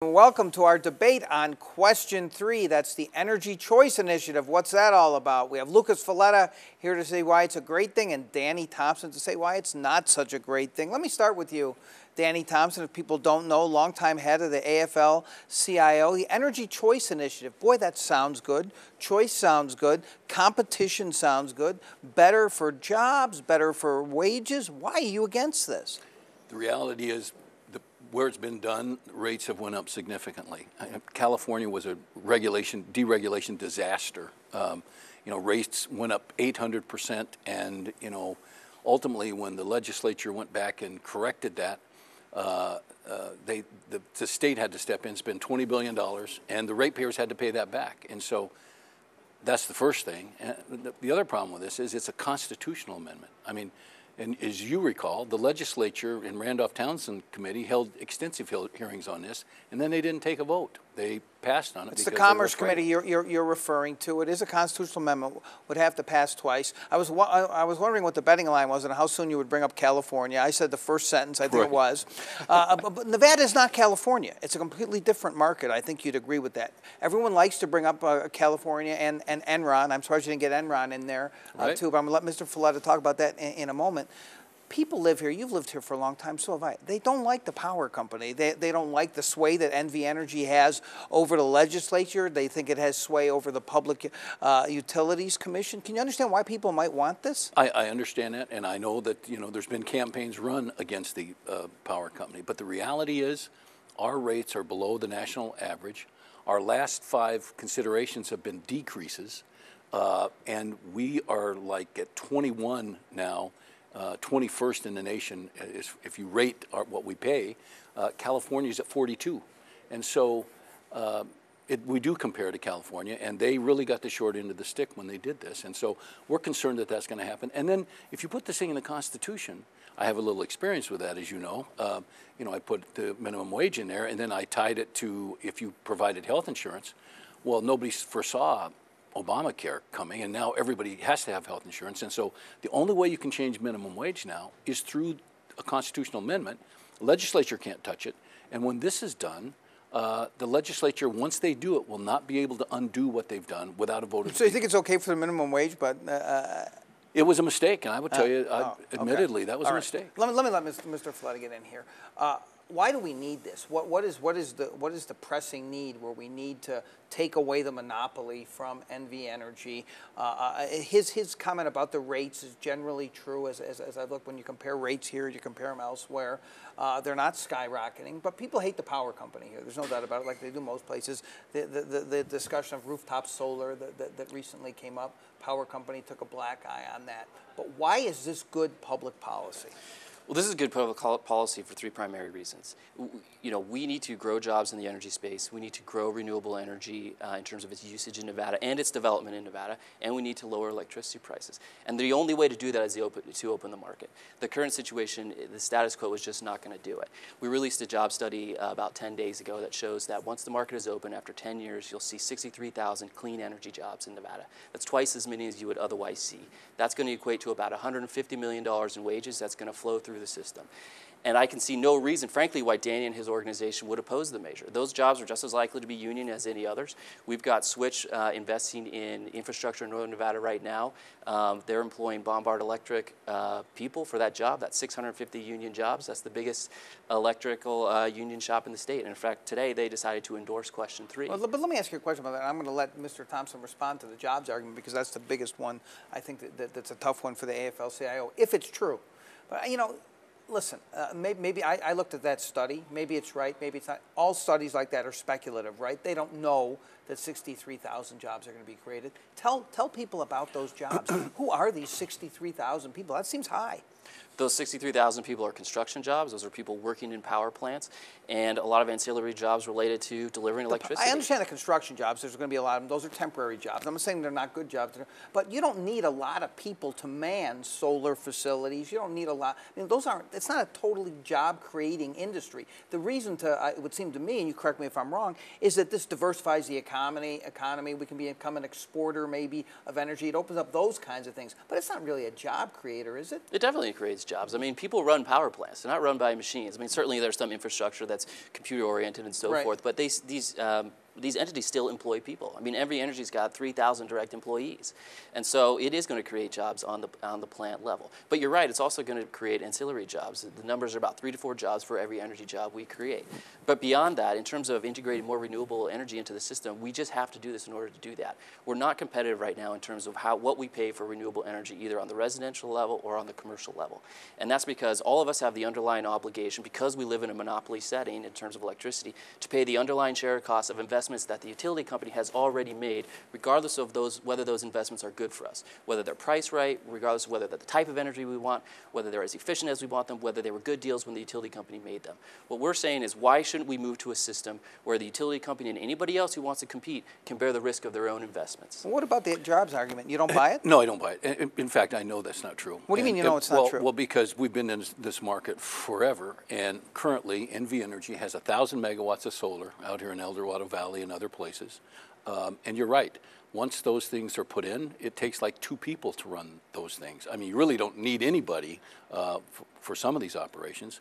Welcome to our debate on question 3. That's the Energy Choice Initiative. What's that all about? We have Lucas Foletta here to say why it's a great thing and Danny Thompson to say why it's not such a great thing. Let me start with you, Danny Thompson. If people don't know, longtime head of the AFL-CIO, the Energy Choice Initiative. Boy, that sounds good. Choice sounds good. Competition sounds good. Better for jobs, better for wages. Why are you against this? The reality is, where it's been done, rates have went up significantly. California was a deregulation disaster. Rates went up 800%, and ultimately, when the legislature went back and corrected that, the state had to step in, spend $20 billion, and the ratepayers had to pay that back. And so that's the first thing. And the other problem with this is it's a constitutional amendment. I mean, and as you recall, the legislature in Randolph-Townsend committee held extensive hearings on this, and then they didn't take a vote. They passed on it. It's the Commerce Committee you're referring to. It is a constitutional amendment. Would have to pass twice. I was wondering what the betting line was and how soon you would bring up California. I said the first sentence. I think it was. But Nevada is not California. It's a completely different market. I think you'd agree with that. Everyone likes to bring up California and Enron. I'm surprised you didn't get Enron in there too. But I'm going to let Mr. Foletta talk about that in a moment. People live here. You've lived here for a long time, so have I. They don't like the power company. They don't like the sway that NV Energy has over the legislature. They think it has sway over the Public Utilities Commission. Can you understand why people might want this? I understand that, and I know that there's been campaigns run against the power company. But the reality is, our rates are below the national average. Our last 5 considerations have been decreases, and we are like at 21 now. 21st in the nation if you rate what we pay. California's at 42. And so we do compare to California, and they really got the short end of the stick when they did this. And so we're concerned that that's going to happen. And then if you put this thing in the Constitution, I have a little experience with that, as you know. I put the minimum wage in there, and then I tied it to if you provided health insurance. Well, nobody foresaw Obamacare coming, and now everybody has to have health insurance. And so the only way you can change minimum wage now is through a constitutional amendment. The legislature can't touch it. And when this is done, the legislature, once they do it, will not be able to undo what they've done without a vote of the people. So you think it's okay for the minimum wage, but... It was a mistake, and I would tell you, admittedly, that was a mistake. Let me let Mr. Foletta get in here. Why do we need this? What is the pressing need where we need to take away the monopoly from NV Energy? His comment about the rates is generally true. As I look, when you compare rates here, you compare them elsewhere. They're not skyrocketing, but people hate the power company here. There's no doubt about it, like they do most places. The discussion of rooftop solar that recently came up, power company took a black eye on that. But why is this good public policy? Well, this is good public policy for 3 primary reasons. We need to grow jobs in the energy space. We need to grow renewable energy in terms of its usage in Nevada and its development in Nevada, and we need to lower electricity prices. And the only way to do that is to open the market. The current situation, the status quo, is just not going to do it. We released a job study about 10 days ago that shows that once the market is open, after 10 years, you'll see 63,000 clean energy jobs in Nevada. That's twice as many as you would otherwise see. That's going to equate to about $150 million in wages that's going to flow through the system. And I can see no reason, frankly, why Danny and his organization would oppose the measure. Those jobs are just as likely to be union as any others. We've got Switch investing in infrastructure in Northern Nevada right now. They're employing Bombard Electric people for that job. That's 650 union jobs. That's the biggest electrical union shop in the state. And in fact, today they decided to endorse question 3. Well, but let me ask you a question about that. I'm going to let Mr. Thompson respond to the jobs argument because that's the biggest one. I think that's a tough one for the AFL-CIO, if it's true. But, listen, maybe I looked at that study. Maybe it's right, maybe it's not. All studies like that are speculative, right? They don't know that 63,000 jobs are going to be created. Tell people about those jobs. Who are these 63,000 people? That seems high. Those 63,000 people are construction jobs. Those are people working in power plants, and a lot of ancillary jobs related to delivering electricity. I understand the construction jobs. There's going to be a lot of them. Those are temporary jobs. I'm not saying they're not good jobs, but you don't need a lot of people to man solar facilities. You don't need a lot. I mean, it's not a totally job-creating industry. The reason it would seem to me, and you correct me if I'm wrong, is that this diversifies the economy. economy. We can become an exporter maybe of energy. It opens up those kinds of things. But it's not really a job creator, is it? It definitely creates jobs. I mean, people run power plants. They're not run by machines. I mean, certainly there's some infrastructure that's computer-oriented and so forth, but these entities still employ people. I mean, every energy's got 3,000 direct employees. And so it is going to create jobs on the plant level. But you're right, it's also going to create ancillary jobs. The numbers are about 3 to 4 jobs for every energy job we create. But beyond that, in terms of integrating more renewable energy into the system, we just have to do this in order to do that. We're not competitive right now in terms of what we pay for renewable energy, either on the residential level or on the commercial level. And that's because all of us have the underlying obligation, because we live in a monopoly setting in terms of electricity, to pay the underlying share costs of investments that the utility company has already made, regardless of whether those investments are good for us, whether they're priced right, regardless of whether they're the type of energy we want, whether they're as efficient as we want them, whether they were good deals when the utility company made them. What we're saying is, why shouldn't we move to a system where the utility company and anybody else who wants to compete can bear the risk of their own investments? Well, what about the jobs argument? You don't buy it? No, I don't buy it. In fact, I know that's not true. What do you mean you know it's not true? Well, because we've been in this market forever, and currently NV Energy has 1,000 megawatts of solar out here in El Dorado Valley and other places. And you're right. Once those things are put in, it takes like 2 people to run those things. I mean, you really don't need anybody for some of these operations.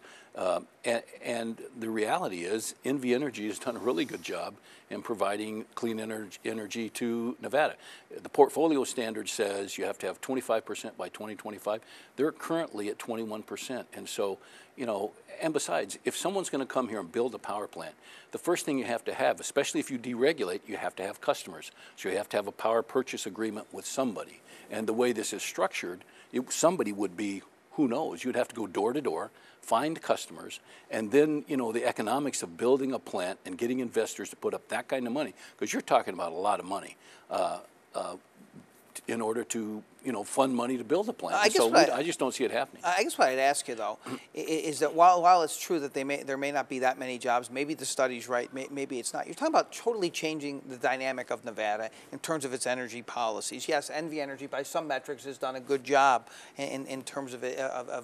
And the reality is, NV Energy has done a really good job in providing clean energy to Nevada. The portfolio standard says you have to have 25% by 2025. They're currently at 21%. And so, you know, and besides, if someone's going to come here and build a power plant, the first thing you have to have, especially if you deregulate, you have to have customers. So you have to have a power purchase agreement with somebody. And the way this is structured, somebody would be, who knows, you'd have to go door to door, find customers, and then, you know, the economics of building a plant and getting investors to put up that kind of money, because you're talking about a lot of money in order to, you know, fund money to build a plant. I just don't see it happening. I guess what I'd ask you, though, is that while it's true that there may not be that many jobs, maybe the study's right, maybe it's not. You're talking about totally changing the dynamic of Nevada in terms of its energy policies. Yes, NV Energy, by some metrics, has done a good job in terms of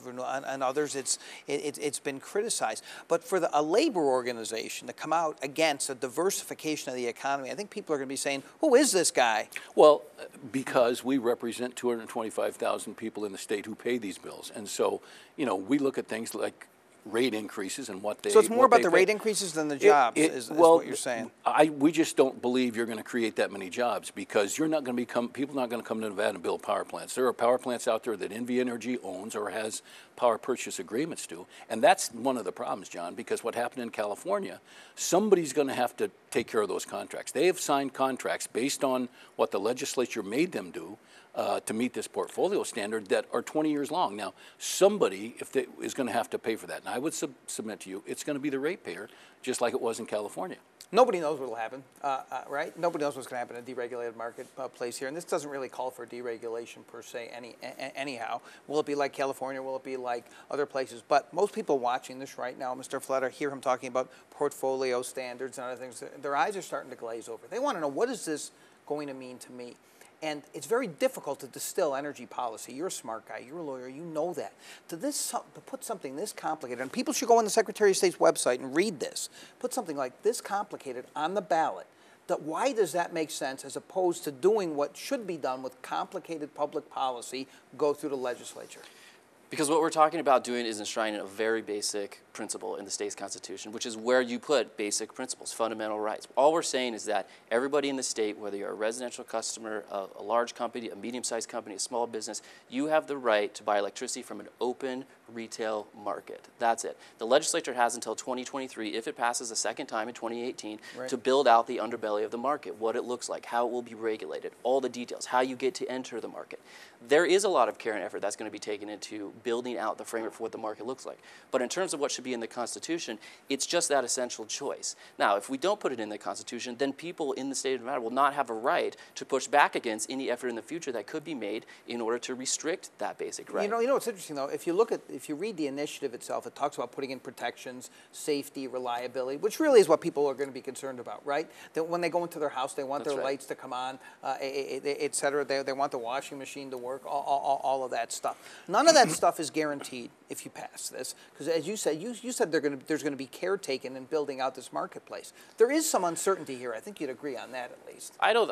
renewable, and others it's been criticized. But for a labor organization to come out against a diversification of the economy, I think people are going to be saying, who is this guy? Well, because we represent 225,000 people in the state who pay these bills. And so, you know, we look at things like rate increases and what they So it's more about the rate increases than the jobs, is what you're saying. We just don't believe you're going to create that many jobs, because you're not going to people are not going to come to Nevada and build power plants. There are power plants out there that NV Energy owns or has power purchase agreements to. And that's one of the problems, John, because what happened in California, somebody's going to have to take care of those contracts. They have signed contracts based on what the legislature made them do to meet this portfolio standard that are 20 years long. Now, somebody is going to have to pay for that. And I would submit to you, it's going to be the ratepayer, just like it was in California. Nobody knows what will happen, right? Nobody knows what's going to happen in a deregulated marketplace here. And this doesn't really call for deregulation per se anyhow. Will it be like California? Will it be like other places? But most people watching this right now, Mr. Foletta, hear him talking about portfolio standards and other things. Their eyes are starting to glaze over. They want to know, what is this going to mean to me? And it's very difficult to distill energy policy. You're a smart guy. You're a lawyer. You know that. To put something this complicated, and people should go on the Secretary of State's website and read this, put something like this complicated on the ballot, why does that make sense as opposed to doing what should be done with complicated public policy, go through the legislature? Because what we're talking about doing is enshrining a very basic principle in the state's constitution, which is where you put basic principles, fundamental rights. All we're saying is that everybody in the state, whether you're a residential customer, a large company, a medium-sized company, a small business, you have the right to buy electricity from an open retail market. That's it. The legislature has until 2023, if it passes a second time in 2018, right, to build out the underbelly of the market, what it looks like, how it will be regulated, all the details, how you get to enter the market. There is a lot of care and effort that's going to be taken into building out the framework for what the market looks like. But in terms of what should be in the Constitution, it's just that essential choice. Now, if we don't put it in the Constitution, then people in the state of Nevada will not have a right to push back against any effort in the future that could be made in order to restrict that basic right. You know what's interesting, though? If you read the initiative itself, it talks about putting in protections, safety, reliability, which really is what people are going to be concerned about, right? That when they go into their house, they want their lights to come on, et cetera. They want the washing machine to work, all of that stuff. None of that stuff is guaranteed if you pass this? Because as you said, you said there's going to be care taken in building out this marketplace. There is some uncertainty here. I think you'd agree on that at least. I don't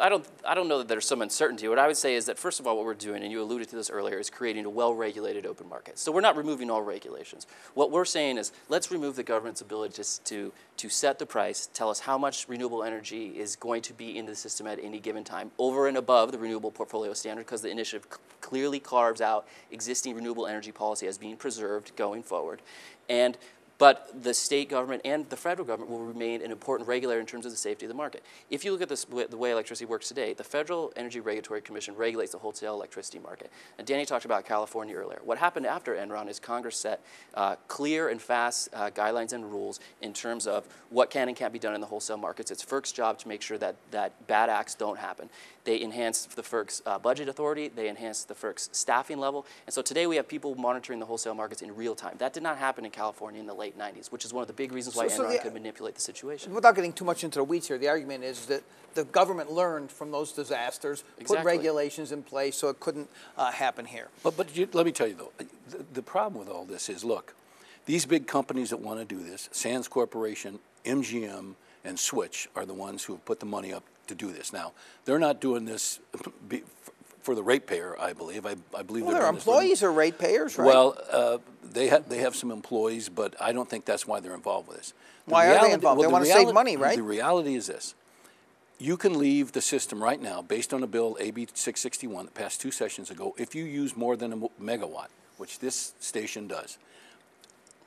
know that there's some uncertainty. What I would say is that, first of all, what we're doing, and you alluded to this earlier, is creating a well-regulated open market. So we're not removing all regulations. What we're saying is, let's remove the government's ability to set the price, tell us how much renewable energy is going to be in the system at any given time, over and above the renewable portfolio standard, because the initiative clearly carves out existing renewable energy policy as being preserved going forward. But the state government and the federal government will remain an important regulator in terms of the safety of the market. If you look at the way electricity works today, the Federal Energy Regulatory Commission regulates the wholesale electricity market. And Danny talked about California earlier. What happened after Enron is Congress set clear and fast guidelines and rules in terms of what can and can't be done in the wholesale markets. It's FERC's job to make sure that bad acts don't happen. They enhanced the FERC's budget authority. They enhanced the FERC's staffing level. And so today we have people monitoring the wholesale markets in real time. That did not happen in California in the late 90s, which is one of the big reasons why Enron could manipulate the situation. Without getting too much into the weeds here, the argument is that the government learned from those disasters, put regulations in place so it couldn't happen here. But let me tell you, though, the problem with all this is, look, these big companies that want to do this, Sands Corporation, MGM, and Switch are the ones who have put the money up to do this. Now, they're not doing this for the ratepayer, I believe. I believe their employees are ratepayers, right? Well, they have some employees, but I don't think that's why they're involved with this. Why are they involved? They want to save money, right? The reality is this. You can leave the system right now based on a bill, AB 661, that passed 2 sessions ago, if you use more than a megawatt, which this station does.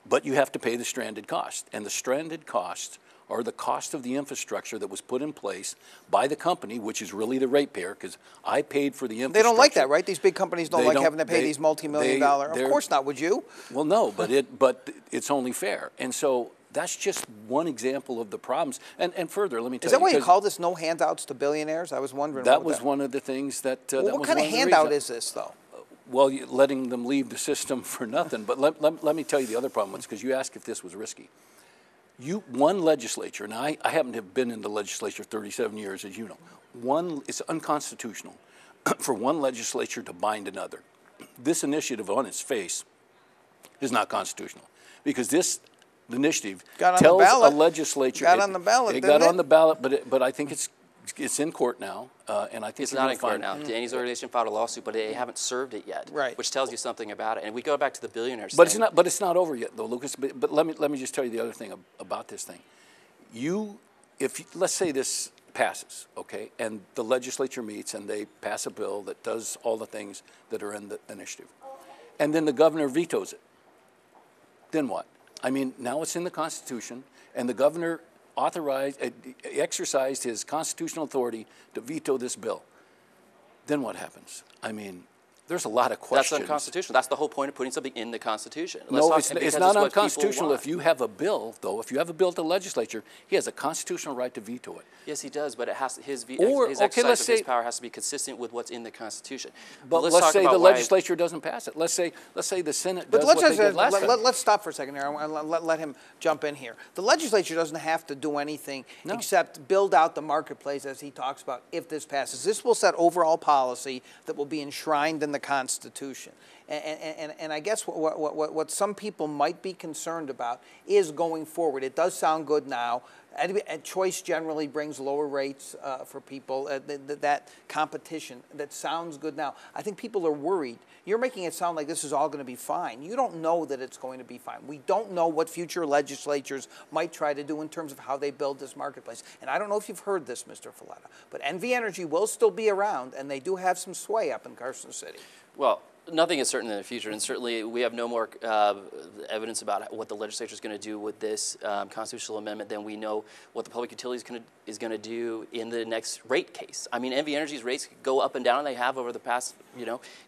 But you have to pay the stranded cost. And the stranded costs are the cost of the infrastructure that was put in place by the company, which is really the ratepayer, because I paid for the infrastructure. They don't like that, right? These big companies don't like having to pay these multi-million dollar. Of course not, would you? Well, no, but it's only fair. And so that's just one example of the problems. And further, let me tell you. Is that why you call this no handouts to billionaires? I was wondering. That was one of the things that. Well, what kind of handout is this, though? Well, letting them leave the system for nothing. But let me tell you the other problem, because you asked if this was risky. One legislature, and I happen to have been in the legislature 37 years, as you know. It's unconstitutional for one legislature to bind another. This initiative on its face is not constitutional, because this initiative tells a legislature. Got on the ballot, It got on the ballot, but I think it's in court now, and I think it's not in court now. Danny's organization filed a lawsuit, but they haven't served it yet, right? Which tells you something about it. And we go back to the billionaires. But it's not over yet, though, Lucas. But let me just tell you the other thing about this thing. Let's say this passes, okay, and the legislature meets and they pass a bill that does all the things that are in the initiative, and then the governor vetoes it. Then what? I mean, now it's in the Constitution, and the governor exercised his constitutional authority to veto this bill. Then what happens? I mean, there's a lot of questions. That's unconstitutional. That's the whole point of putting something in the Constitution. No, it's not unconstitutional. If you have a bill, though, if you have a bill to the legislature, he has a constitutional right to veto it. Yes, he does, but his exercise of his power has to be consistent with what's in the Constitution. But let's say the legislature doesn't pass it. Let's say the Senate does what they did last time. Let's stop for a second here. Let him jump in here. The legislature doesn't have to do anything except build out the marketplace, as he talks about, if this passes. This will set overall policy that will be enshrined in the Constitution. And I guess what some people might be concerned about is going forward. It does sound good now. Choice generally brings lower rates for people. That competition, that sounds good now. I think people are worried. You're making it sound like this is all going to be fine. You don't know that it's going to be fine. We don't know what future legislatures might try to do in terms of how they build this marketplace. And I don't know if you've heard this, Mr. Foletta, but NV Energy will still be around, and they do have some sway up in Carson City. Well, nothing is certain in the future, and certainly we have no more evidence about what the legislature is going to do with this constitutional amendment than we know what the Public Utilities is going to do in the next rate case. I mean, NV Energy's rates go up and down, and they have over the past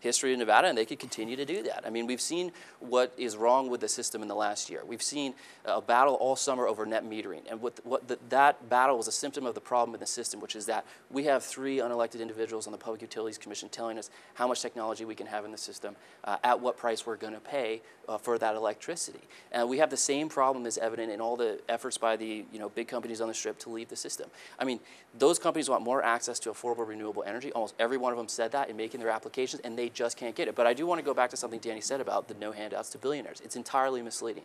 history of Nevada, and they could continue to do that. I mean, we've seen what is wrong with the system in the last year. We've seen a battle all summer over net metering, and that battle was a symptom of the problem in the system, which is that we have 3 unelected individuals on the Public Utilities Commission telling us how much technology we can have in the system, at what price we're going to pay for that electricity. And we have the same problem as evident in all the efforts by the big companies on the Strip to leave the system. I mean, those companies want more access to affordable renewable energy. Almost every one of them said that in making their applications, and they just can't get it. But I do want to go back to something Danny said about the no handouts to billionaires. It's entirely misleading.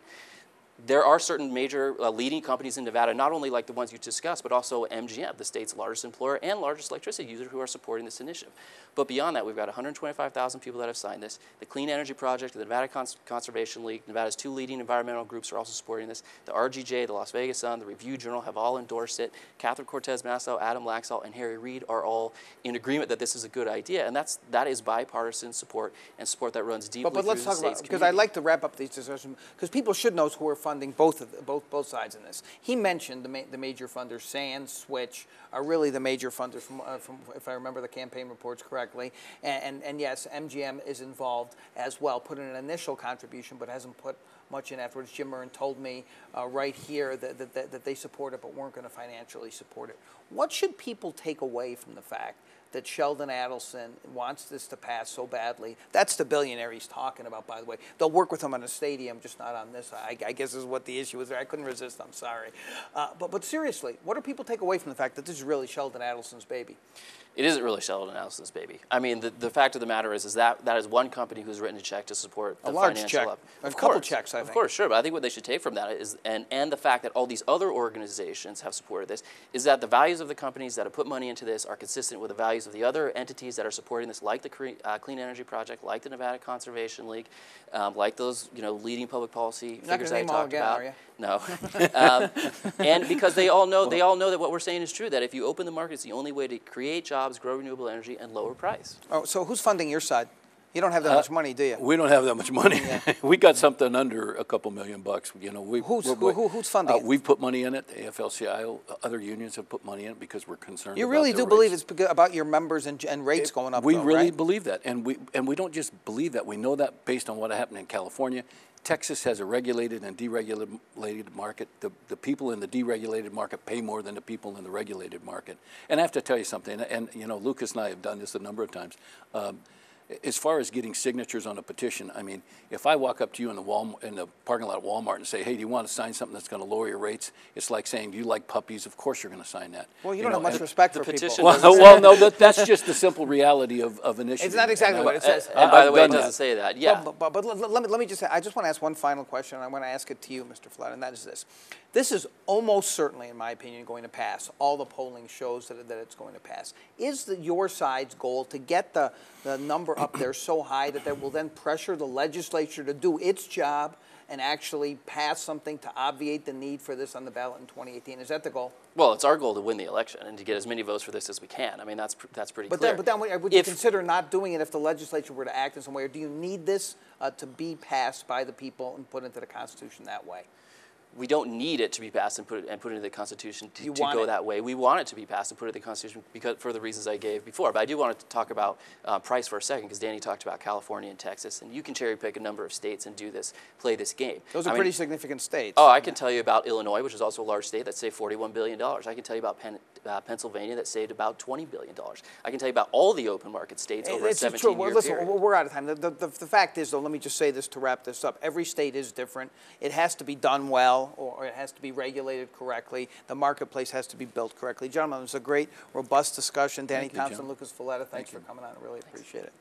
There are certain major leading companies in Nevada, not only like the ones you discussed, but also MGM, the state's largest employer and largest electricity user, who are supporting this initiative. But beyond that, we've got 125,000 people that have signed this. The Clean Energy Project, the Nevada Conservation League, Nevada's 2 leading environmental groups are also supporting this. The RGJ, the Las Vegas Sun, the Review Journal have all endorsed it. Catherine Cortez Masto, Adam Laxalt, and Harry Reid are all in agreement that this is a good idea, and that is bipartisan support and support that runs deeply but let's through talk the about, state's because I'd like to wrap up these discussions, because people should know who are funding both sides in this. He mentioned the major funders, Sands, Switch, are really the major funders from if I remember the campaign reports correctly. And yes, MGM is involved as well, put in an initial contribution, but hasn't put much in afterwards. Jim Murren told me right here that they support it, but weren't going to financially support it. What should people take away from the fact that Sheldon Adelson wants this to pass so badly? That's the billionaire he's talking about, by the way. They'll work with him on a stadium, just not on this. I guess is what the issue is there. I couldn't resist. I'm sorry. But seriously, what do people take away from the fact that this is really Sheldon Adelson's baby? It isn't really Sheldon Adelson's baby. I mean, the fact of the matter is that is one company who's written a check to support the a large financial check. A couple checks, I think. Of course, sure. But I think what they should take from that is, and the fact that all these other organizations have supported this, is that the values of the companies that have put money into this are consistent with the values of the other entities that are supporting this, like the Clean Energy Project, like the Nevada Conservation League, like those leading public policy figures I talked about. Are you? No, and because they all know that what we're saying is true. That if you open the market, it's the only way to create jobs, grow renewable energy, and lower price. Oh, so who's funding your side? You don't have that much money, do you? We don't have that much money. Yeah. We got something under a couple $1 million. Who's funding it? We've put money in it. The AFL-CIO, other unions have put money in it because we're concerned. You about really their do believe rates. it's about your members and rates going up. We though, really right? believe that, and we don't just believe that. We know that based on what happened in California. Texas has a regulated and deregulated market. The people in the deregulated market pay more than the people in the regulated market. And I have to tell you something, and Lucas and I have done this a number of times. As far as getting signatures on a petition, I mean, if I walk up to you in the parking lot at Walmart and say, hey, do you want to sign something that's going to lower your rates? It's like saying, do you like puppies? Of course you're going to sign that. Well, you don't have much respect for people. Well, no, that's just the simple reality of initiative. It's not exactly what it says. And by the way, it doesn't say that. Yeah. But let me just say, I just want to ask one final question, and I want to ask it to you, Mr. Foletta, and that is this. This is almost certainly, in my opinion, going to pass. All the polling shows that it's going to pass. Is your side's goal to get the number up there so high that will then pressure the legislature to do its job and actually pass something to obviate the need for this on the ballot in 2018? Is that the goal? Well, it's our goal to win the election and to get as many votes for this as we can. I mean, that's pretty clear. But then would you consider not doing it if the legislature were to act in some way, or do you need this to be passed by the people and put into the Constitution that way? We don't need it to be passed and put into the Constitution to go that way. We want it to be passed and put into the Constitution for the reasons I gave before. But I do want to talk about price for a second, because Danny talked about California and Texas, and you can cherry pick a number of states and play this game. Those are pretty significant states. Oh, I can tell you about Illinois, which is also a large state that saved $41 billion. I can tell you about Pennsylvania that saved about $20 billion. I can tell you about all the open market states over a 17-year period. Listen, we're out of time. The fact is, though, let me just say this to wrap this up. Every state is different. It has to be done well, or it has to be regulated correctly. The marketplace has to be built correctly. Gentlemen, it was a great, robust discussion. Danny Thompson, Lucas Foletta, thanks for coming on. I really appreciate it.